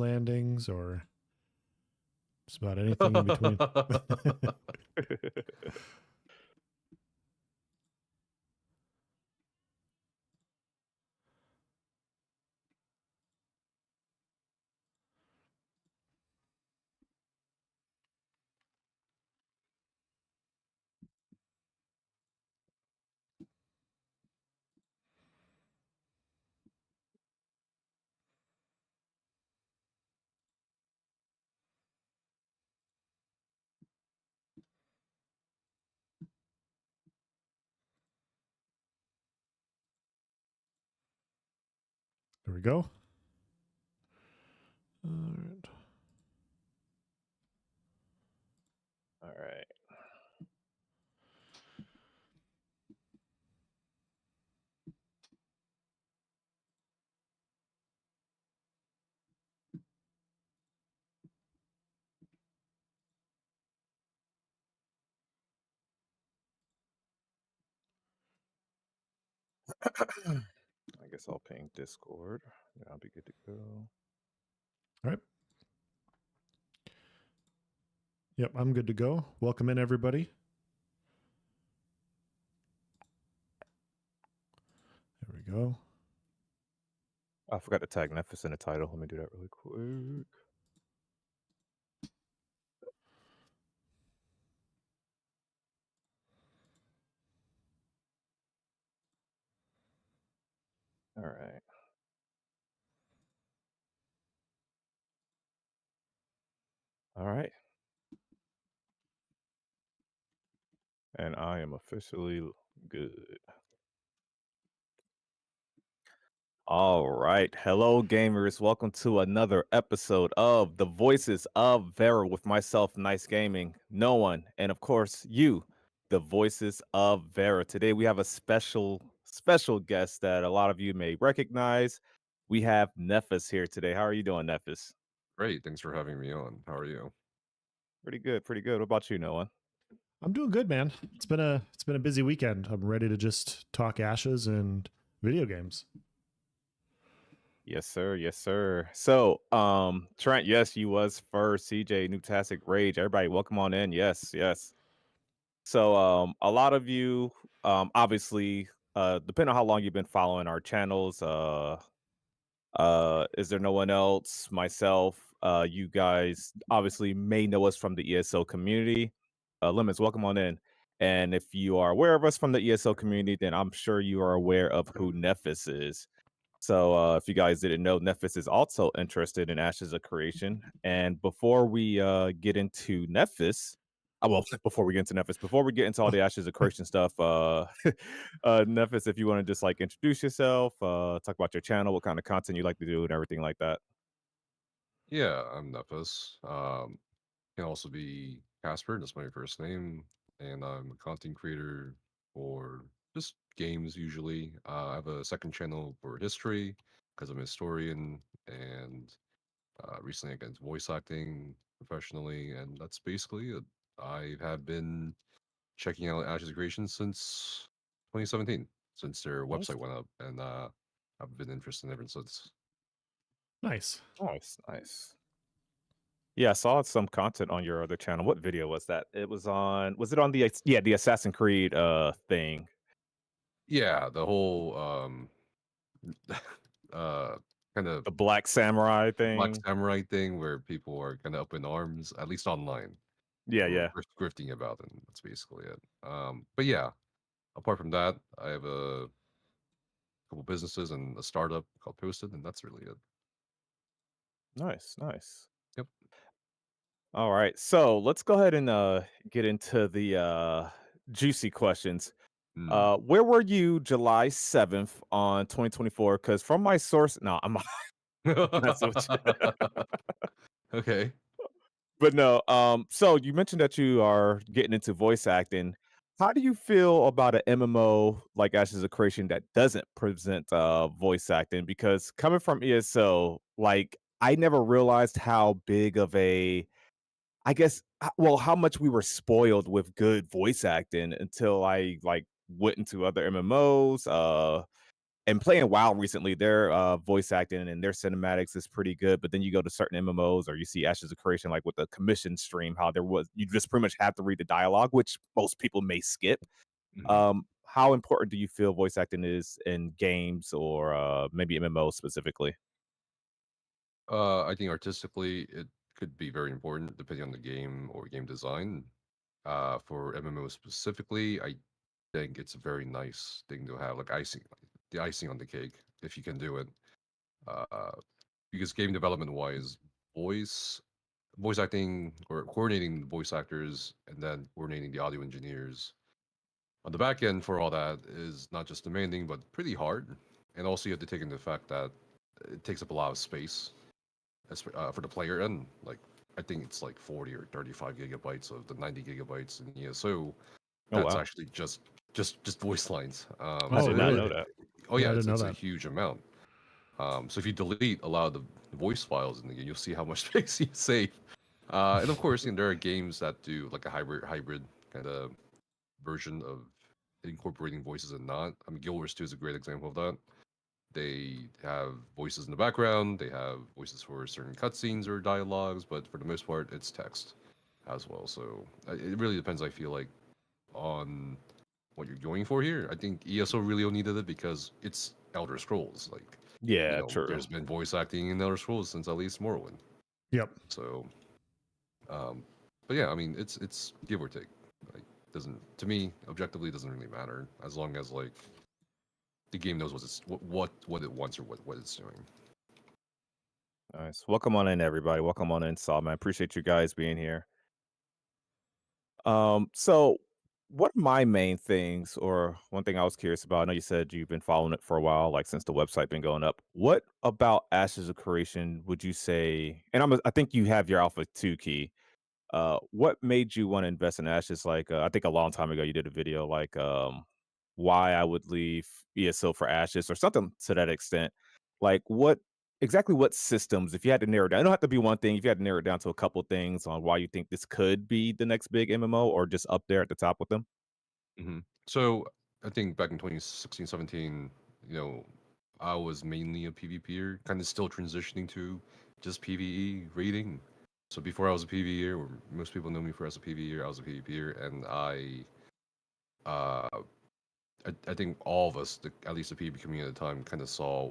landings or just about anything in between. There we go. All right. All right. I guess I'll ping Discord. Yeah, I'll be good to go. All right. Yep, I'm good to go. Welcome in, everybody. There we go. I forgot to tag Nephis in the title. Let me do that really quick. All right. All right. And I am officially good. All right. Hello, gamers. Welcome to another episode of The Voices of Verra with myself, Nice Gaming, no one, and of course, you, The Voices of Verra. Today, we have a special guest that a lot of you may recognize. We have Nephis here today. How are you doing, Nephis? Great. Thanks for having me on. How are you? Pretty good. Pretty good. What about you, Noah? I'm doing good, man. It's been a busy weekend. I'm ready to just talk ashes and video games. Yes, sir. Yes, sir. So, Trent, yes, you was first. CJ, Newtastic Rage. Everybody, welcome on in. Yes, yes. So, a lot of you, obviously, depending on how long you've been following our channels, is there no one else? Myself, you guys obviously may know us from the ESO community. Lemons, welcome on in. And if you are aware of us from the ESO community, then I'm sure you are aware of who Nephis is. So if you guys didn't know, Nephis is also interested in Ashes of Creation. And before we get into Nephis, before we get into Nephis, before we get into all the Ashes of Creation stuff, Nephis, if you want to just like introduce yourself, talk about your channel, what kind of content you like to do, and everything like that. Yeah, I'm Nephis. Can also be Casper. That's my first name, and I'm a content creator for just games usually. I have a second channel for history because I'm a historian, and recently I got into voice acting professionally, and that's basically it. I have been checking out Ashes of Creation since 2017, since their Nice. website went up, and I've been interested ever since. Nice. Nice, nice. Yeah, I saw some content on your other channel. What video was that? It was on. Was it on the the Assassin's Creed thing? Yeah, the whole uh kind of The Black Samurai Black thing? Samurai thing where people are kind of up in arms, at least online. Yeah, We're yeah. grifting about it, and that's basically it. But yeah, apart from that, I have a couple businesses and a startup called Posted, and that's really it. Nice, nice. Yep. All right. So let's go ahead and get into the juicy questions. Mm. Where were you July 7th on 2024? Because from my source, no, I'm messing with you. Okay. But no, so you mentioned that you are getting into voice acting. How do you feel about an MMO like Ashes of Creation that doesn't present voice acting? Because coming from ESO, like I never realized how big of a I guess well, how much we were spoiled with good voice acting until I like went into other MMOs. And playing WoW recently, their voice acting and their cinematics is pretty good. But then you go to certain MMOs or you see Ashes of Creation, like with the commission stream, how you just pretty much have to read the dialogue, which most people may skip. How important do you feel voice acting is in games or maybe MMOs specifically? I think artistically, it could be very important depending on the game or game design. For MMO specifically, I think it's a very nice thing to have, like the icing on the cake, if you can do it. Uh, because game development wise, voice voice acting or coordinating the voice actors and then coordinating the audio engineers on the back end for all that is not just demanding but pretty hard. And also you have to take into the fact that it takes up a lot of space for the player end. Like I think it's like 40 or 35 gigabytes of the 90 gigabytes in ESO. Oh That's wow, actually just voice lines. I Oh, did not really? know that. Oh Yeah, yeah, I didn't know it's a that. huge amount. So if you delete a lot of the voice files in the game, you'll see how much space you save. And of course, there are games that do like a hybrid kind of version of incorporating voices and not. I mean, Guild Wars 2 is a great example of that. They have voices in the background, they have voices for certain cutscenes or dialogues, but for the most part, it's text as well. So it really depends, I feel like, on what you're going for here. I think ESO really needed it because it's Elder Scrolls. Like, Yeah, true. there's been voice acting in Elder Scrolls since at least Morrowind. Yep. So, um, but yeah, I mean, it's give or take. Like, doesn't to me objectively doesn't really matter as long as like the game knows what it wants or what it's doing. Nice. Welcome on in, everybody. Welcome on in, Saul. Man, appreciate you guys being here. So what are my main things, or one thing I was curious about? I know you said you've been following it for a while, like since the website been going up. What about Ashes of Creation would you say? And I think you have your Alpha 2 key. What made you want to invest in Ashes? Like, I think a long time ago you did a video like why I would leave ESO for Ashes or something to that extent. Like, what systems, if you had to narrow it down, it don't have to be one thing. If you had to narrow it down to a couple things on why you think this could be the next big MMO or just up there at the top with them. So I think back in 2016, 17, I was mainly a PvPer, kind of still transitioning to just PvE raiding. So before I was a PvEer, or most people know me for as a PvEer, I was a PvPer, and uh, I think all of us, at least the PvP community at the time, kind of saw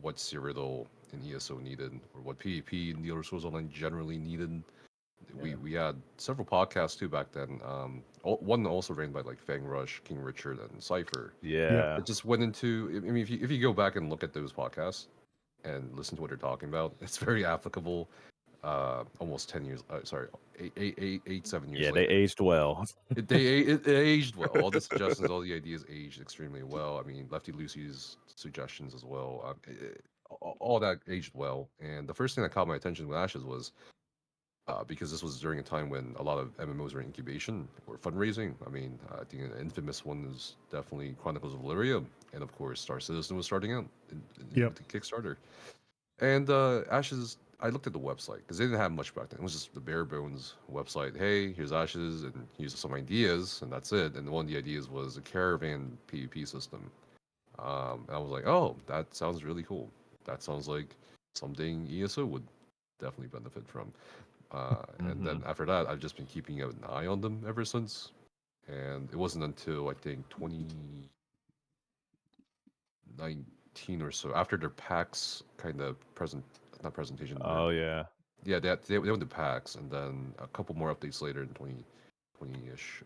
what Cyrodiil and ESO needed, or what PvP and the Elder Scrolls Online generally needed. We had several podcasts too back then. One also ran by like Fang Rush, King Richard, and Cypher. Yep. Yeah. It just went into. I mean, if you go back and look at those podcasts and listen to what they're talking about, it's very applicable. Almost 10 years. Sorry, 7 years Yeah, they later. aged well. It aged well. All the suggestions, all the ideas aged extremely well. I mean, Lefty Lucy's suggestions as well. All that aged well. And the first thing that caught my attention with Ashes was because this was during a time when a lot of MMOs were in incubation or fundraising. I mean, I think an infamous one is definitely Chronicles of Lyria, and of course, Star Citizen was starting out Yep. with the Kickstarter. And Ashes, I looked at the website because they didn't have much back then. It was just the bare bones website. Hey, here's Ashes, and here's some ideas, and that's it. And one of the ideas was a caravan PvP system. And I was like, oh, that sounds really cool. That sounds like something ESO would definitely benefit from. And then after that, I've just been keeping an eye on them ever since. And it wasn't until I think 2019 or so, after their PAX kind of not presentation, Oh yeah. yeah, they went to PAX, and then a couple more updates later in 2020-ish,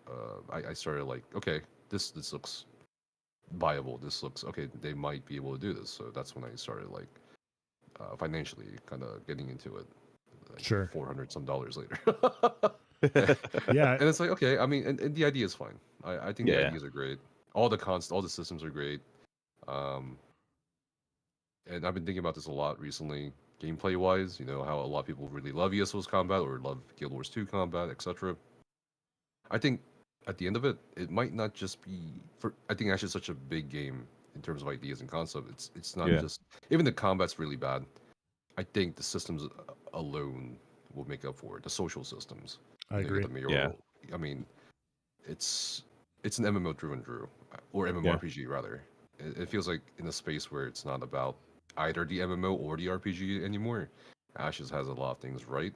I started like, okay, this looks viable. This looks okay. They might be able to do this. So that's when I started like financially kind of getting into it. Like Sure. $400 some later. Yeah. And it's like, okay, I mean, and the idea is fine. I think the Yeah. ideas are great. All the systems are great. Um, and I've been thinking about this a lot recently, gameplay wise. You know how a lot of people really love ESO's combat or love Guild Wars 2 combat, etc. I think at the end of it, it might not just be for. I think actually such a big game in terms of ideas and concept. It's not Yeah. just even the combat's really bad. I think the systems alone will make up for it. The social systems. I You agree. get the mayoral. I mean, it's an MMO through and through, or Yeah. MMORPG rather. it feels like in a space where it's not about either the MMO or the RPG anymore. Ashes has a lot of things right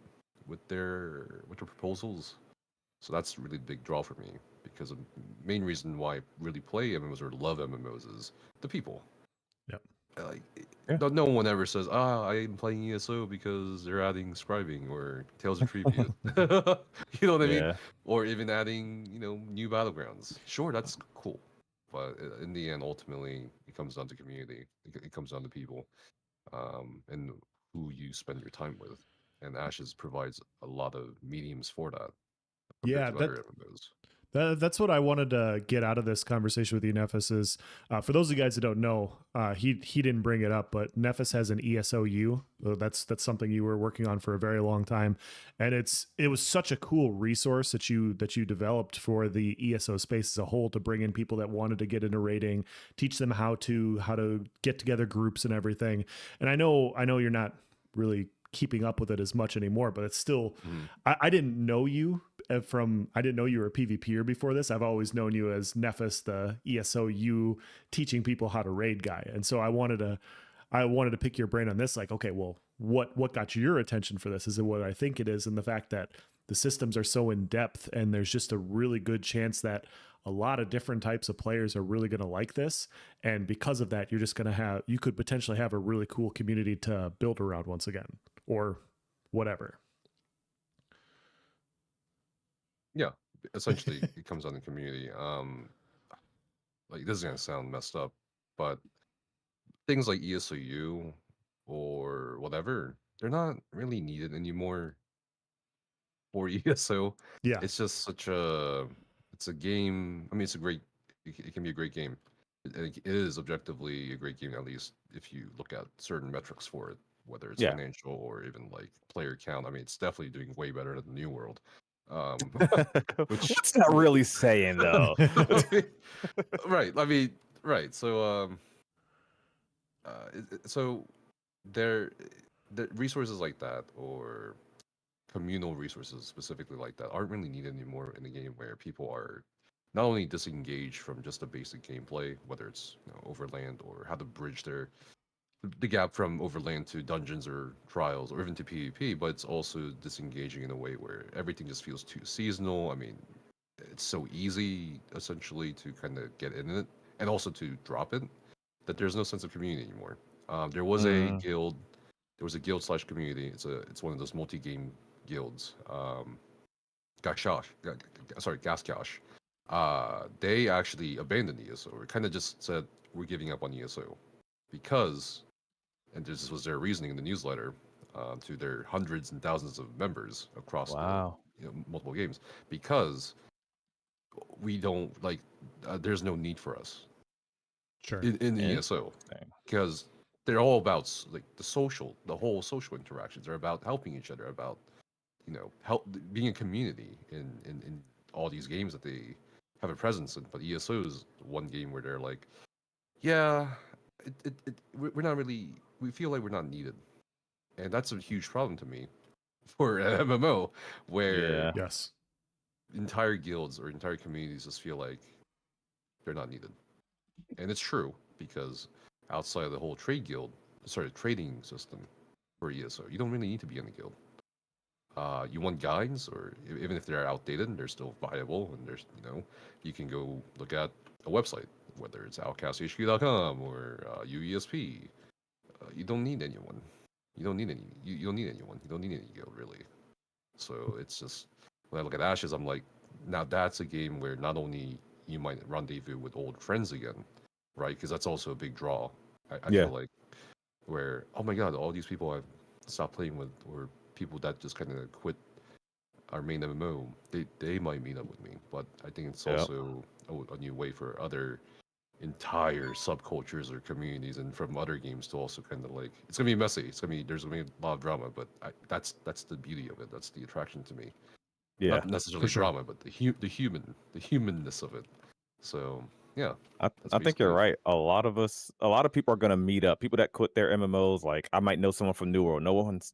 with their proposals. So that's really the big draw for me because the main reason why I really play MMOs or love MMOs is the people. Yep. Like, Yeah. no one ever says, I'm playing ESO because they're adding scribing or Tales of Tribute. You know what I mean? Yeah. Or even adding, new battlegrounds. Sure, that's cool. But in the end, ultimately, it comes down to community. It comes down to people, and who you spend your time with. And Ashes provides a lot of mediums for that compared Yeah, to other MMOs. that's what I wanted to get out of this conversation with you, Nephis. Is for those of you guys that don't know, he didn't bring it up, but Nephis has an ESOU. That's something you were working on for a very long time, and it was such a cool resource that you developed for the ESO space as a whole to bring in people that wanted to get into raiding, teach them how to get together groups and everything. And I know you're not really keeping up with it as much anymore, but it's still, I didn't know you I didn't know you were a PvPer before this. I've always known you as Nephis, the ESOU teaching people how to raid guy. And so I wanted to pick your brain on this. Like, okay, well, what got your attention for this? Is it what I think it is? And the fact that the systems are so in depth and there's just a really good chance that a lot of different types of players are really going to like this. And because of that, you could potentially have a really cool community to build around once again, or whatever. Yeah, essentially, it comes on the community. Like, this is gonna sound messed up, but things like ESOU or whatever, they're not really needed anymore for ESO. Yeah. It's just it's a game. I mean, it can be a great game. It is objectively a great game, at least if you look at certain metrics for it, whether it's Yeah. financial or even like player count. I mean, it's definitely doing way better than the New World. What's that really saying though? Right. I mean, right. So, so there, the resources like that, or communal resources specifically like that, aren't really needed anymore in the game where people are not only disengaged from just the basic gameplay, whether it's overland or how to bridge the gap from overland to dungeons or trials or even to PvP, but it's also disengaging in a way where everything just feels too seasonal. I mean, it's so easy essentially to kind of get in it and also to drop it that there's no sense of community anymore. There was a guild, slash community. It's one of those multi-game guilds. Gashosh, sorry, Gaskash. They actually abandoned ESO, or kind of just said we're giving up on ESO because, and this was their reasoning in the newsletter to their hundreds and thousands of members across Wow. the multiple games, because we don't like there's no need for us Sure. in the ESO because they're all about like the whole social interactions are about helping each other, about help being a community in all these games that they have a presence in. But ESO is one game where they're like, yeah, we're not really, we feel like we're not needed, and that's a huge problem to me for an MMO where Yeah. Yes. entire guilds or entire communities just feel like they're not needed. And it's true, because outside of the whole trading system for ESO, you don't really need to be in the guild. You want guides, or even if they're outdated and they're still viable, and there's you can go look at a website, whether it's outcasthq.com or UESP. You don't need anyone. You don't need anyone. You don't need any guild, really. So it's just, when I look at Ashes, I'm like, now that's a game where not only you might rendezvous with old friends again, right? Because that's also a big draw. I Yeah. feel like, where, oh my god, all these people I've stopped playing with, or people that just kind of quit our main MMO, they might meet up with me. But I think it's also a new way for other entire subcultures or communities and from other games to also kind of like, it's gonna be messy. There's gonna be a lot of drama, but that's the beauty of it. That's the attraction to me. Yeah. Not necessarily sure. drama, but the humanness of it. So yeah, I that's think you're basically it. right. A lot of people are gonna meet up. People that quit their MMOs, like I might know someone from New World,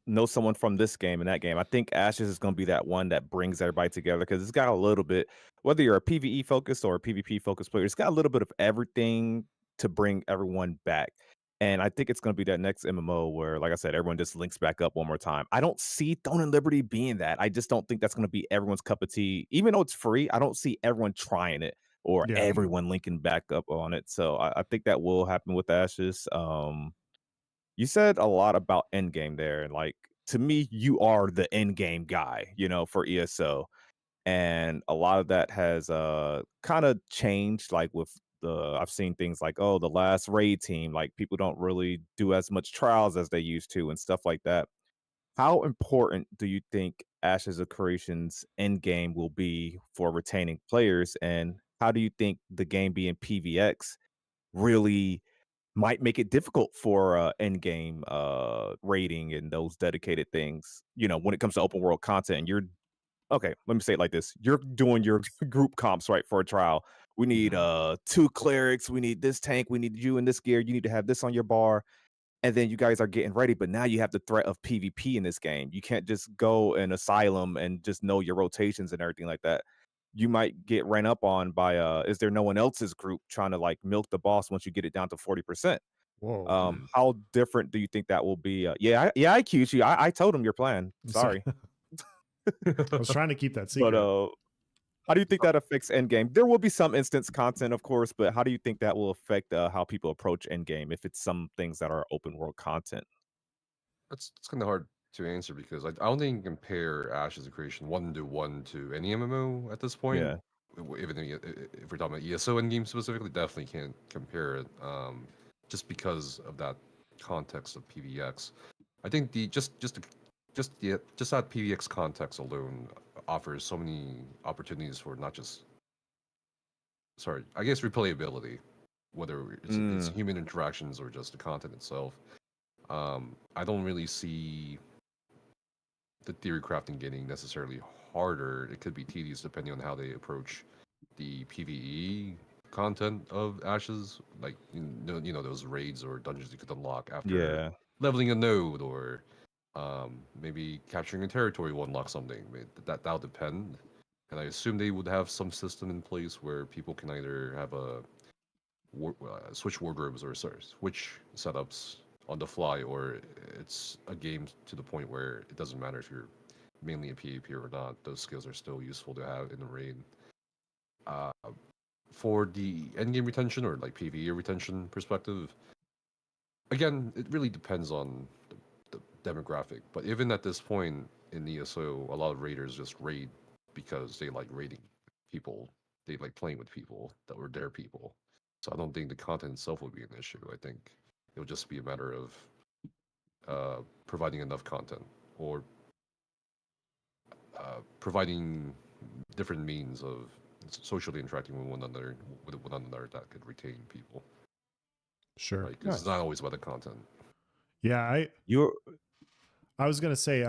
know someone from this game and that game. I think Ashes is gonna be that one that brings everybody together because it's got a little bit, whether you're a PvE focused or a PvP focused player, it's got a little bit of everything to bring everyone back. And I think it's going to be that next MMO where, like I said, everyone just links back up one more time. I don't see Throne and Liberty being that. I just don't think that's going to be everyone's cup of tea. Even though it's free, I don't see everyone trying it or Yeah. everyone linking back up on it. So I think that will happen with Ashes. You said a lot about endgame there, and like to me, you are the endgame guy, for ESO. And a lot of that has kind of changed, like with I've seen things like, oh, the last raid team, like people don't really do as much trials as they used to and stuff like that. How important do you think Ashes of Creation's endgame will be for retaining players? And how do you think the game being PVX really might make it difficult for end game rating and those dedicated things, when it comes to open world content? And you're okay, let me say it like this. You're doing your group comps, right, for a trial. We need Mhm. 2 clerics, we need this tank, we need you in this gear, you need to have this on your bar. And then you guys are getting ready, but now you have the threat of PvP in this game. You can't just go in asylum and just know your rotations and everything like that. You might get ran up on by is there no one else's group trying to like milk the boss once you get it down to 40%? Whoa. Mm. How different do you think that will be? I accused you. I told him your plan. So, Sorry. I was trying to keep that But secret. how do you think that affects endgame? There will be some instance content, of course, but how do you think that will affect how people approach endgame if it's some things that are open world content? It's kind of hard to answer because I don't think you can compare Ashes of Creation 1-to-1 to any MMO at this point. Yeah. Even if we're talking about ESO endgame specifically, definitely can't compare it. Just because of that context of PVX. I think the just that PVX context alone offers so many opportunities for not just I guess replayability, whether it's Mm, human interactions or just the content itself. I don't really see the theory crafting getting necessarily harder. It could be tedious depending on how they approach the PVE content of Ashes, like those raids or dungeons you could unlock after yeah. leveling a node or maybe capturing a territory will unlock something. I mean, that'll depend. And I assume they would have some system in place where people can either have switch wardrobes or switch setups on the fly, or it's a game to the point where it doesn't matter if you're mainly a PvP or not. Those skills are still useful to have in the raid. Uh, for the endgame retention or like PvE retention perspective, again, it really depends on the demographic. But even at this point in ESO, a lot of raiders just raid because they like raiding people. They like playing with people that were their people. So I don't think the content itself will be an issue. I think it'll just be a matter of providing enough content or providing different means of socially interacting with one another that could retain people, Sure. right? Because it's not Nice. always about the content. Yeah, You're I was gonna say,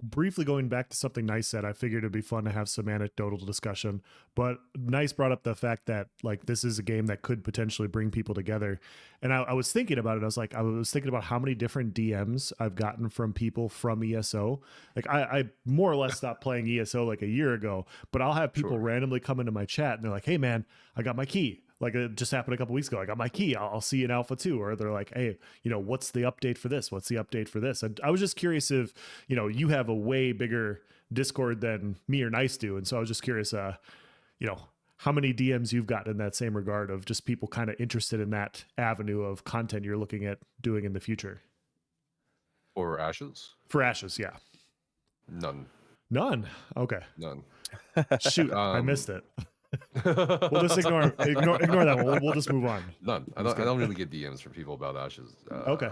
briefly going back to something Nice said, I figured it'd be fun to have some anecdotal discussion. But Nice brought up the fact that like this is a game that could potentially bring people together, and I was thinking about it. I was thinking about how many different DMs I've gotten from people from ESO. Like I more or less stopped playing ESO like a year ago, but I'll have people Sure. randomly come into my chat and they're like, "Hey man, I got my key." Like it just happened a couple weeks ago. I got my key. I'll see you in Alpha 2. Or they're like, hey, what's the update for this? What's the update for this? And I was just curious if, you have a way bigger Discord than me or Nice do. And so I was just curious, how many DMs you've gotten in that same regard of just people kind of interested in that avenue of content you're looking at doing in the future. Or Ashes? For Ashes, yeah. None. None. Okay. None. Shoot, I Um, missed it. We'll just ignore that one. We'll just move on. None. I'm just I kidding. don't really get DMs from people about Ashes. Okay.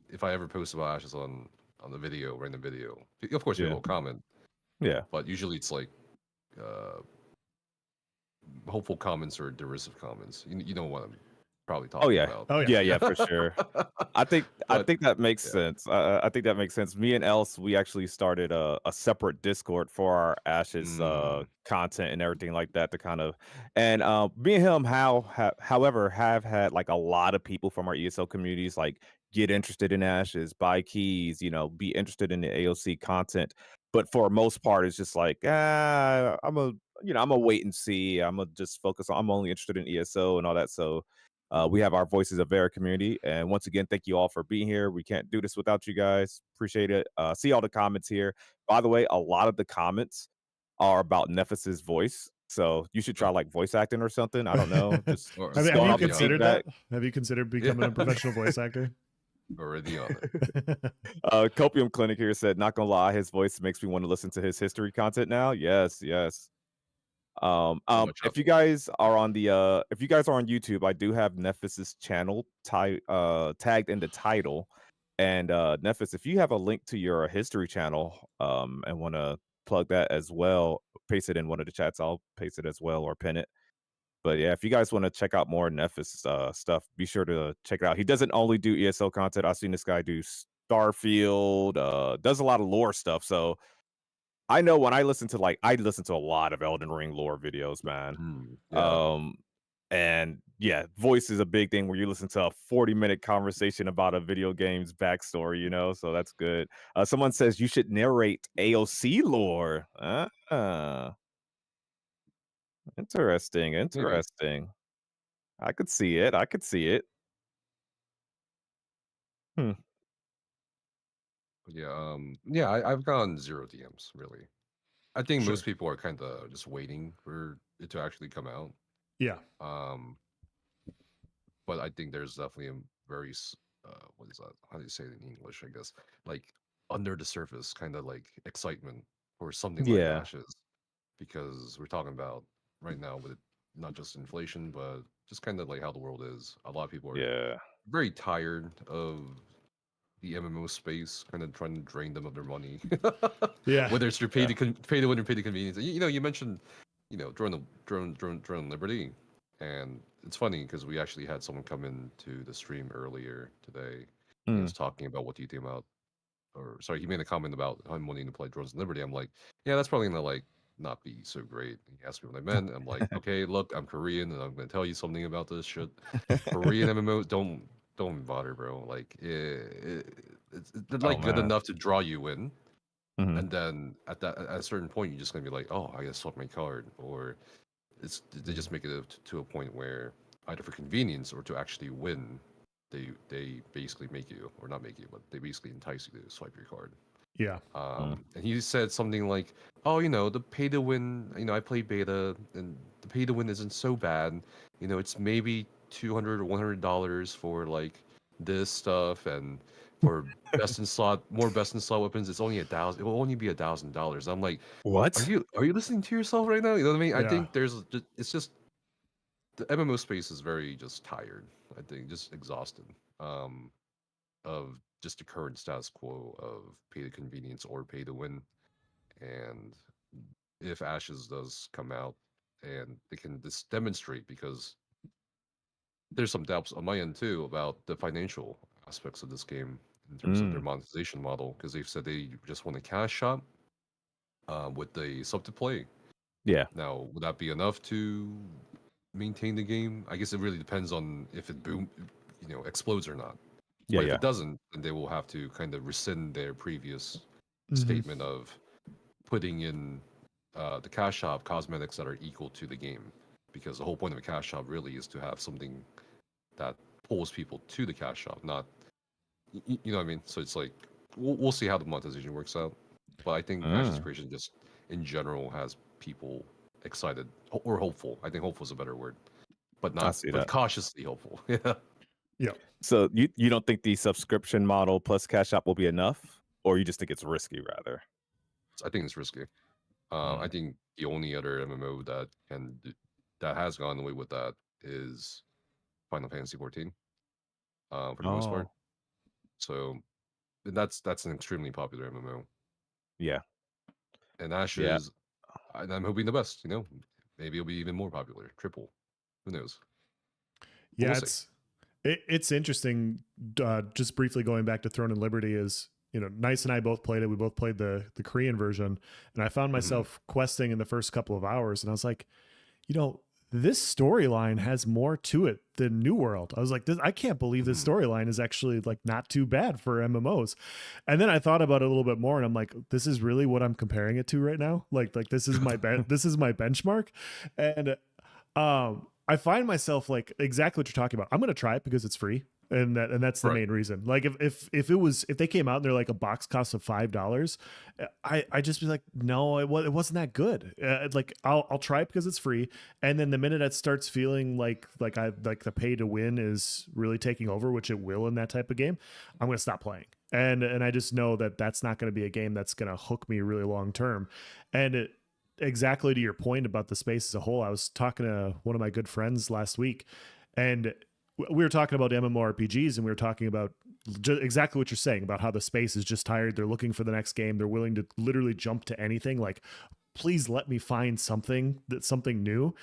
If I ever post about Ashes on the video, random video, of course people yeah. will comment, Yeah. but usually it's like uh, hopeful comments or derisive comments. You know what I'm probably Oh talking yeah. about. Oh yeah. Yeah, for sure. I But think that makes yeah. sense. I think that makes sense. Me and Else, we actually started a separate Discord for our Ashes Mm, content and everything like that to kind of, and me and him, however, have had like a lot of people from our ESO communities like get interested in Ashes, buy keys, be interested in the AOC content. But for most part, it's just like, I'm a wait and see. I'm a just focus on. I'm only interested in ESO and all that. So We have our Voices of Verra community. And once again, thank you all for being here. We can't do this without you guys. Appreciate it. See all the comments here. By the way, a lot of the comments are about Nephas's voice. So you should try like voice acting or something. I don't know. Just, Or Have, just have going you off the already on it. considered feedback. that? Have you considered becoming Yeah. a professional voice actor? Already on it. Copium Clinic here said, not gonna lie, his voice makes me want to listen to his history content now. Yes, yes. Watch out If you for it. guys are on the if you guys are on YouTube, I do have Nephas's channel tagged in the title. And Nephas, if you have a link to your history channel and want to plug that as well, paste it in one of the chats. I'll paste it as well or pin it. But yeah, if you guys want to check out more Nephas stuff, be sure to check it out. He doesn't only do ESO content. I've seen this guy do Starfield, does a lot of lore stuff. So I know when I listen to a lot of Elden Ring lore videos, man. Yeah. And yeah, voice is a big thing where you listen to a 40-minute conversation about a video game's backstory, so that's good. Someone says you should narrate AOC lore. Interesting, Maybe. interesting. I could see it. I could see it. Hmm. But yeah, I've gotten 0 DMs really. I think Sure. most people are kind of just waiting for it to actually come out. Yeah. But I think there's definitely a very what is that? How do you say it in English? I guess like under the surface, kind of like excitement for something like Yeah. Ashes, because we're talking about right now with not just inflation, but just kind of like how the world is. A lot of people are Yeah. very tired of the MMO space, kind of trying to drain them of their money. Yeah. Whether it's through pay to win or pay to convenience. You mentioned, drone Liberty, and it's funny because we actually had someone come into the stream earlier today. And he was talking about what do you think about, or sorry, he made a comment about him wanting to play Drones and Liberty. I'm like, yeah, that's probably gonna like not be so great. He asked me what I meant. I'm like, okay, look, I'm Korean, and I'm gonna tell you something about this shit. Korean MMOs don't bother, bro. Like, they're like good man. enough to draw you in, Mhm. and then at a certain point, you're just gonna be like, oh, I gotta swap my card, or they just make it to a point where either for convenience or to actually win, they basically make you, or not make you, but they basically entice you to swipe your card. Yeah. And he said something like, "Oh, the pay to win. I play beta, and the pay to win isn't so bad. It's maybe $200 or $100 for like this stuff, and for more best in slot weapons, it's only 1,000. It will only be $1,000." I'm like, What? are you listening to yourself right now? You know what I mean? I Yeah. think it's just the MMO space is very just tired. I think just exhausted. Of just the current status quo of pay to convenience or pay to win. And if Ashes does come out and they can just demonstrate, because there's some doubts on my end too about the financial aspects of this game in terms of their monetization model, because they've said they just want a cash shop with the sub to play. Yeah. Now, would that be enough to maintain the game? I guess it really depends on if it explodes or not. Yeah, But if yeah. it doesn't, then they will have to kind of rescind their previous Mhm. statement of putting in the cash shop cosmetics that are equal to the game, because the whole point of a cash shop really is to have something that pulls people to the cash shop, not you know what I mean. So it's like we'll see how the monetization works out, but I think Ashes Creation just in general has people excited or hopeful. I think hopeful is a better word, but I not see but that. cautiously hopeful. Yeah. Yeah. So you don't think the subscription model plus cash shop will be enough, or you just think it's risky rather? I think it's risky. I think the only other MMO that has gone away with that is Final Fantasy 14, for the most part. Oh. So that's an extremely popular MMO, Yeah. and Yeah. Ashes, I'm hoping the best. Maybe it'll be even more popular, triple. Who knows? But Yeah, we'll see. it's interesting. Just briefly going back to Throne and Liberty is, Nice and I both played it. We both played the Korean version, and I found myself questing in the first couple of hours, and I was like, this storyline has more to it than New World. I was like, I can't believe this storyline is actually like not too bad for MMOs. And then I thought about it a little bit more, and I'm like, this is really what I'm comparing it to right now. Like this is my this is my benchmark. And I find myself like exactly what you're talking about. I'm going to try it because it's free. And that's the Right. main reason. Like if they came out and they're like a box cost of $5, I just be like, no, it wasn't that good. Like I'll try it because it's free. And then the minute it starts feeling like the pay to win is really taking over, which it will in that type of game, I'm going to stop playing. And I just know that that's not going to be a game that's going to hook me really long term. And exactly to your point about the space as a whole, I was talking to one of my good friends last week, and we were talking about MMORPGs, and we were talking about exactly what you're saying about how the space is just tired. They're looking for the next game. They're willing to literally jump to anything. Like, please let me find something new.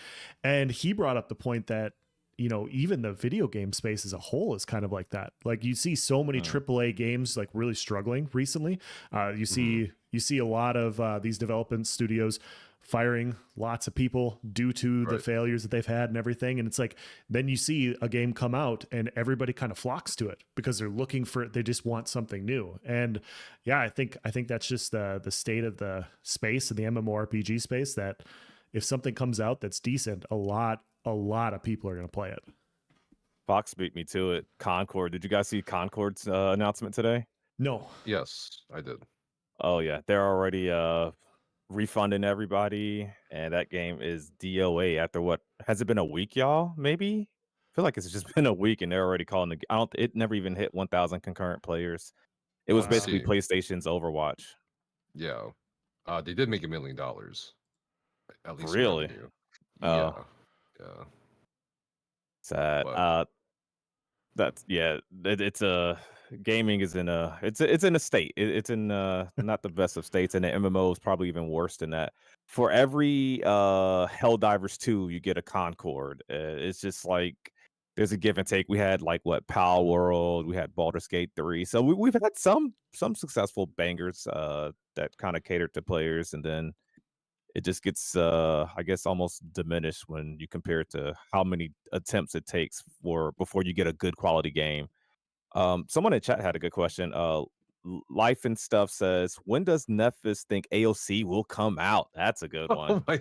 And he brought up the point that even the video game space as a whole is kind of like that. Like you see so many AAA games like really struggling recently. You see a lot of these development studios firing lots of people due to the Right. failures that they've had and everything. And it's like, then you see a game come out and everybody kind of flocks to it because they're looking for it. They just want something new. And yeah, I think that's just the state of the space and the MMORPG space, that if something comes out that's decent, a lot of people are going to play it. Fox beat me to it. Concord. Did you guys see Concord's announcement today? No. Yes, I did. Oh yeah, they're already refunding everybody, and that game is DOA after what has it been a week, y'all? Maybe? I feel like it's just been a week, and they're already calling the. I don't. It never even hit 1,000 concurrent players. It was I basically see. PlayStation's Overwatch. Yeah. They did make $1 million, at least in Really? revenue. Oh, Yeah. Yeah. sad. But That's yeah. It's a gaming is in a it's in a state. It's in not the best of states, and the MMO is probably even worse than that. For every Helldivers 2, you get a Concord. It's just like there's a give and take. We had like what Pal World, we had Baldur's Gate 3, so we've had some successful bangers that kind of cater to players, and then it just gets I guess almost diminished when you compare it to how many attempts it takes for before you get a good quality game. Someone in chat had a good question. Life and Stuff says, when does Nephis think AOC will come out? That's a good one. oh my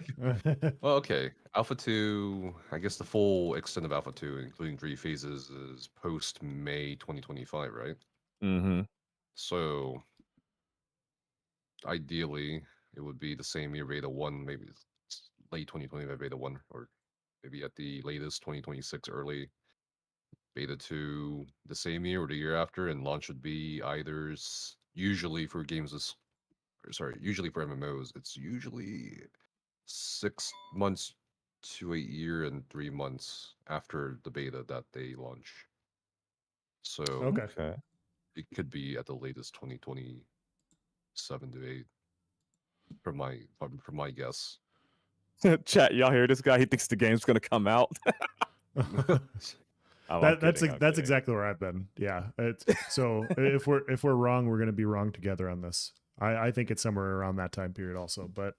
well, okay. Alpha 2, I guess the full extent of Alpha 2, including 3 phases, is post May 2025, right? Mm-hmm. So ideally, it would be the same year Beta 1, maybe late 2025 Beta 1, or maybe at the latest 2026 early Beta 2 the same year or the year after, and launch would be either usually for games this, sorry, usually for MMOs, it's usually 6 months to a year and 3 months after the beta that they launch. So Okay. Okay. it could be at the latest 2027 to 8, from my guess. Chat, y'all hear this guy? He thinks the game's gonna come out. I'm That's kidding. I'm that's kidding. exactly where I've been. Yeah. So if we're wrong, we're going to be wrong together on this. I think it's somewhere around that time period also. But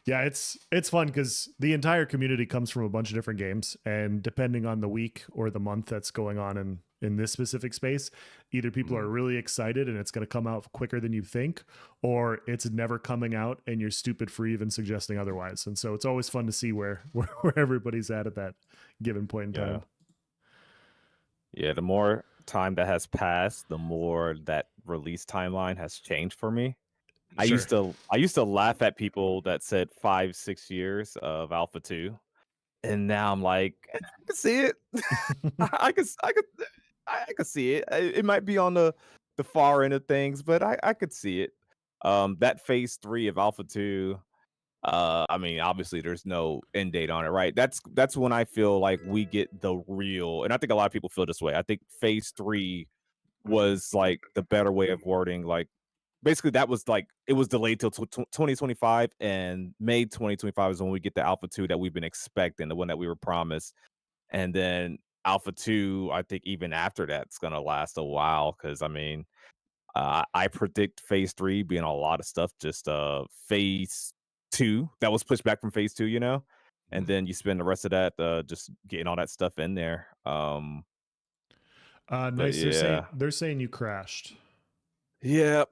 yeah, it's fun because the entire community comes from a bunch of different games, and depending on the week or the month that's going on in this specific space, either people are really excited and it's going to come out quicker than you think, or it's never coming out and you're stupid for even suggesting otherwise. And so it's always fun to see where everybody's at that given point in Yeah. time. Yeah, the more time that has passed, the more that release timeline has changed for me. I used to laugh at people that said 5-6 years of Alpha 2, and now I'm like, I can see it. I could see it. It might be on the far end of things, but I could see it. That phase 3 of Alpha 2, I mean, obviously there's no end date on it, right? That's when I feel like we get the real, and I think a lot of people feel this way. I think phase 3 was like the better way of wording, like basically that was like it was delayed till 2025, and May 2025 is when we get the Alpha 2 that we've been expecting, the one that we were promised. And then Alpha 2, I think even after that's gonna last a while, because I mean, I predict phase 3 being a lot of stuff, just phase 2 that was pushed back from phase 2, and then you spend the rest of that just getting all that stuff in there. But Nice. yeah, They're saying you crashed. yeah,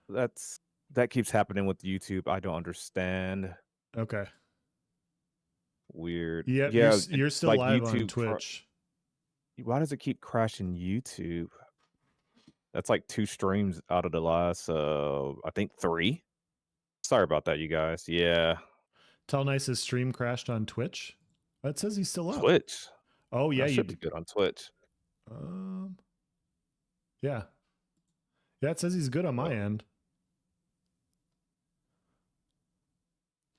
that keeps happening with YouTube. I don't understand. Okay. Weird. Yep, Yeah, you're still like live on YouTube. Twitch. Why does it keep crashing YouTube? That's like 2 streams out of the last, I think 3. Sorry about that, you guys. Yeah, Tell Nice's stream crashed on Twitch. It says he's still up. Twitch. Oh yeah, I you. should be good on Twitch. Um, yeah, yeah. It says he's good on my Oh, end.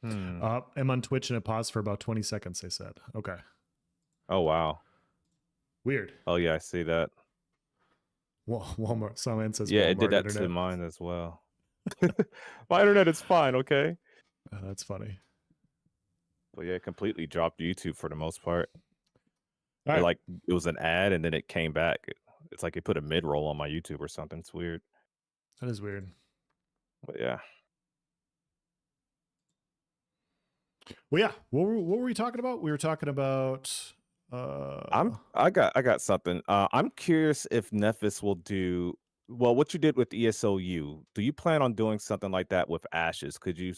Hmm. I'm on Twitch and it paused for about 20 seconds. They said, okay, Oh, wow. weird. Oh, yeah, I see that. Well, Walmart. Someone says Yeah, it did Walmart that to internet. mine as well. My internet is fine, okay? That's funny. But yeah, it completely dropped YouTube for the most part. All It, right, like, it was an ad and then it came back. It's like it put a mid-roll on my YouTube or something. It's weird. that is weird. But yeah. Well, yeah. What were we talking about? We were talking about. I got something. I'm curious if Nephis will do well what you did with ESOU. Do you plan on doing something like that with Ashes? Could you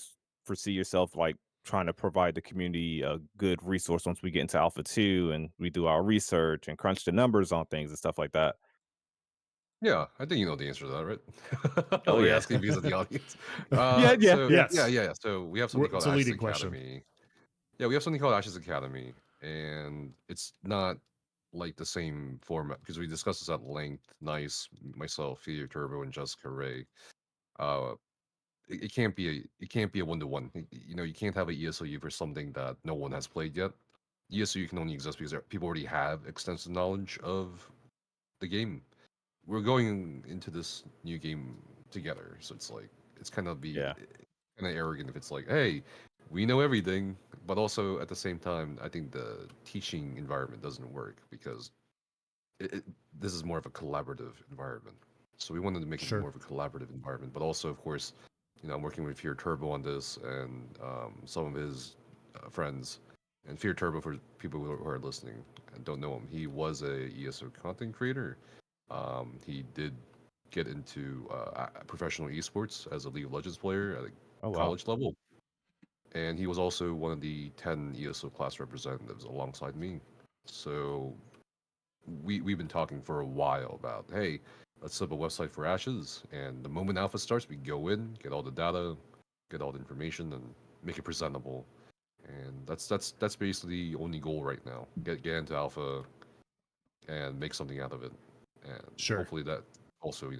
foresee yourself like trying to provide the community a good resource once we get into Alpha 2 and we do our research and crunch the numbers on things and stuff like that? yeah, I think you know the answer to that, right? Oh We're yeah. asking because of the audience. Yeah, yeah, So yeah. yeah, Yes, yeah, yeah. So we have something called it's a Ashes leading question. Academy. Yeah, we have something called Ashes Academy, and it's not like the same format because we discussed this at length. Nice, myself, Fear Turbo, and Jessica Ray. Uh, it can't be a 1-to-1. You know, you can't have an ESOU for something that no one has played yet. ESOU can only exist because people already have extensive knowledge of the game. We're going into this new game together, so it's like it's kind of be Yeah. kind of arrogant if it's like, hey, we know everything, but also at the same time, I think the teaching environment doesn't work because this is more of a collaborative environment. So we wanted to make it Sure. more of a collaborative environment, but also, of course, you know, I'm working with Fear Turbo on this and some of his friends. And Fear Turbo, for people who are listening and don't know him, he was a ESO content creator. He did get into professional esports as a League of Legends player at a Oh wow. college level, and he was also one of the 10 ESO class representatives alongside me. So we've been talking for a while about, hey, let's set up a website for Ashes, and the moment Alpha starts, we go in, get all the data, get all the information, and make it presentable. And that's basically the only goal right now. Get into Alpha and make something out of it, and Sure. hopefully that also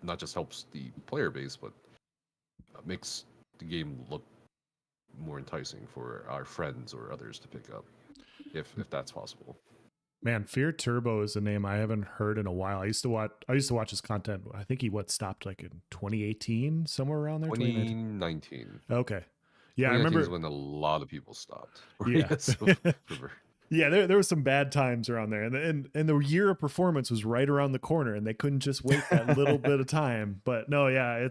not just helps the player base, but makes the game look more enticing for our friends or others to pick up, if that's possible. Man, Fear Turbo is a name I haven't heard in a while. I used to watch his content. I think he stopped like in 2018, somewhere around there. 2019. Okay. Yeah, I 2019 is remember. when a lot of people stopped. Yeah. For Yeah, there was some bad times around there, and the year of performance was right around the corner, and they couldn't just wait that little bit of time. But no, yeah,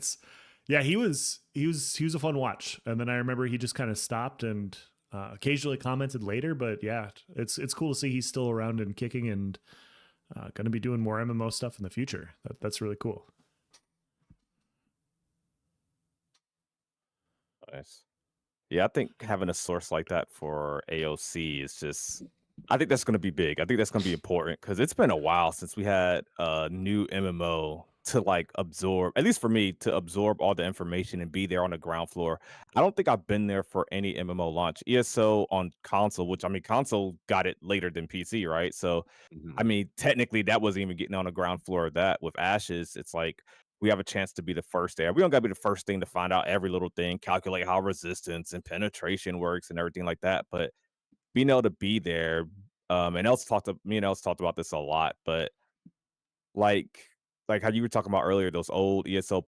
he was a fun watch, and then I remember he just kind of stopped and occasionally commented later. But yeah, it's cool to see he's still around and kicking and going to be doing more MMO stuff in the future. That's really cool. Nice. Yeah, I think having a source like that for AOC is just I think that's going to be big. I think that's going to be important because it's been a while since we had a new MMO to like absorb, at least for me, to absorb all the information and be there on the ground floor. I don't think I've been there for any MMO launch. ESO on console, which I mean, console got it later than PC, right? So, I Mhm. mean, technically, that wasn't even getting on the ground floor of that. With Ashes, it's like we have a chance to be the first there. We don't got to be the first thing to find out every little thing, calculate how resistance and penetration works and everything like that. But being able to be there, and me and Els talked about this a lot, but like like how you were talking about earlier, those old ESO